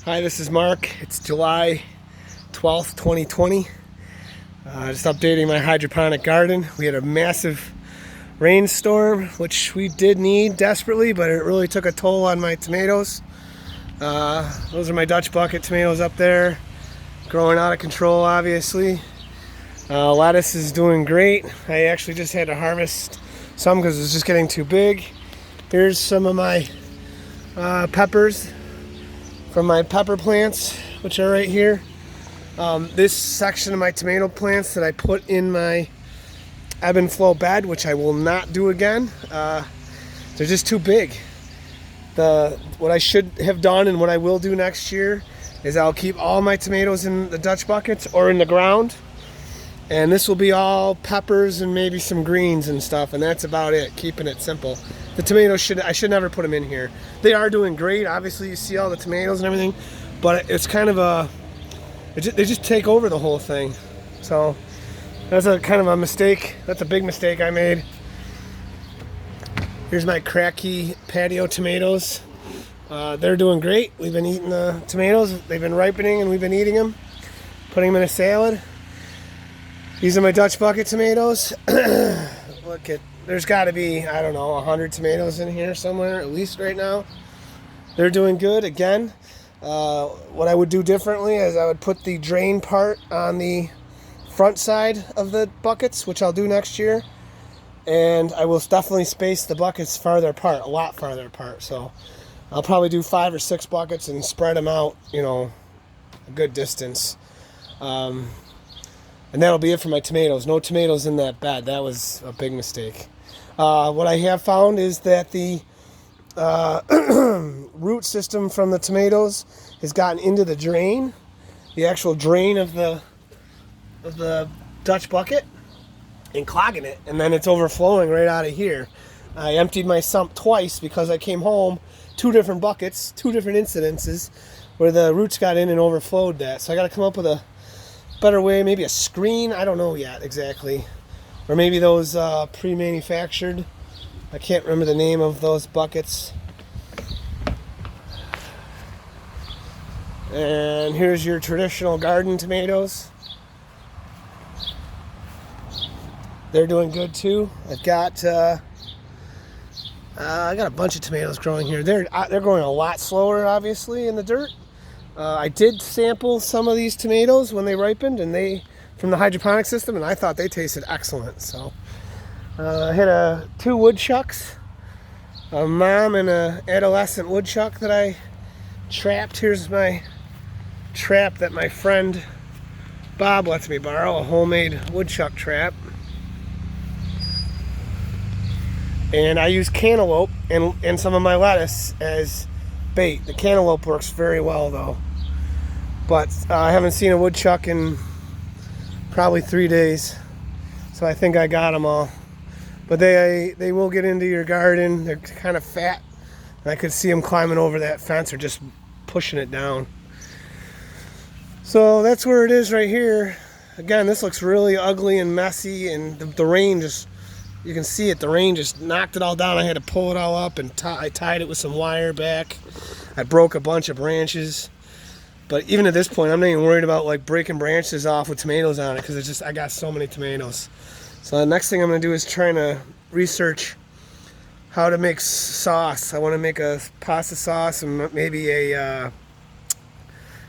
Hi, this is Mark. It's July 12th, 2020. Just updating my hydroponic garden. We had a massive rainstorm, which we did need desperately, but it really took a toll on my tomatoes. Those are my Dutch bucket tomatoes up there, growing out of control, obviously. Lettuce is doing great. I actually just had to harvest some because it was just getting too big. Here's some of my peppers from my pepper plants, which are right here. This section of my tomato plants that I put in my ebb and flow bed, which I will not do again. They're just too big. What I should have done and what I will do next year is I'll keep all my tomatoes in the Dutch buckets or in the ground. And this will be all peppers and maybe some greens and stuff, and that's about it, keeping it simple. The tomatoes I should never put them in here. They are doing great. Obviously, you see all the tomatoes and everything, but it's kind of they just take over the whole thing. So that's a kind of a mistake. That's a big mistake I made. Here's my cracky patio tomatoes. They're doing great. We've been eating the tomatoes. They've been ripening and we've been eating them, putting them in a salad. These are my Dutch bucket tomatoes. There's got to be, I don't know, 100 tomatoes in here somewhere, at least right now. They're doing good. Again, what I would do differently is I would put the drain part on the front side of the buckets, which I'll do next year. And I will definitely space the buckets farther apart, a lot farther apart. So I'll probably do 5 or 6 buckets and spread them out, a good distance. And that'll be it for my tomatoes. No tomatoes in that bed. That was a big mistake. What I have found is that the root system from the tomatoes has gotten into the drain, the actual drain of the Dutch bucket, and clogging it, and then it's overflowing right out of here. I emptied my sump twice because I came home, 2 different buckets, 2 different incidences where the roots got in and overflowed that. So I got to come up with a better way, maybe a screen, I don't know yet exactly, or maybe those pre-manufactured, I can't remember the name of those buckets. And here's your traditional garden tomatoes. They're doing good too. I got a bunch of tomatoes growing here. They're growing a lot slower, obviously, in the dirt. I did sample some of these tomatoes when they ripened, and from the hydroponic system, and I thought they tasted excellent. So I had 2 woodchucks, a mom and an adolescent woodchuck that I trapped. Here's my trap that my friend Bob lets me borrow, a homemade woodchuck trap. And I use cantaloupe and some of my lettuce as bait. The cantaloupe works very well though, but I haven't seen a woodchuck in probably 3 days, so I think I got them all. But they will get into your garden. They're kind of fat, and I could see them climbing over that fence or just pushing it down. So that's where it is right here. Again, this looks really ugly and messy, and the rain just, you can see it, the rain just knocked it all down. I had to pull it all up, and I tied it with some wire back. I broke a bunch of branches. But even at this point, I'm not even worried about like breaking branches off with tomatoes on it, because I got so many tomatoes. So the next thing I'm going to do is trying to research how to make sauce. I want to make a pasta sauce and maybe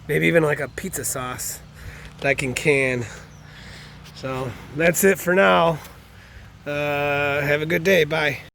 even like a pizza sauce that I can. So that's it for now. Have a good day. Bye.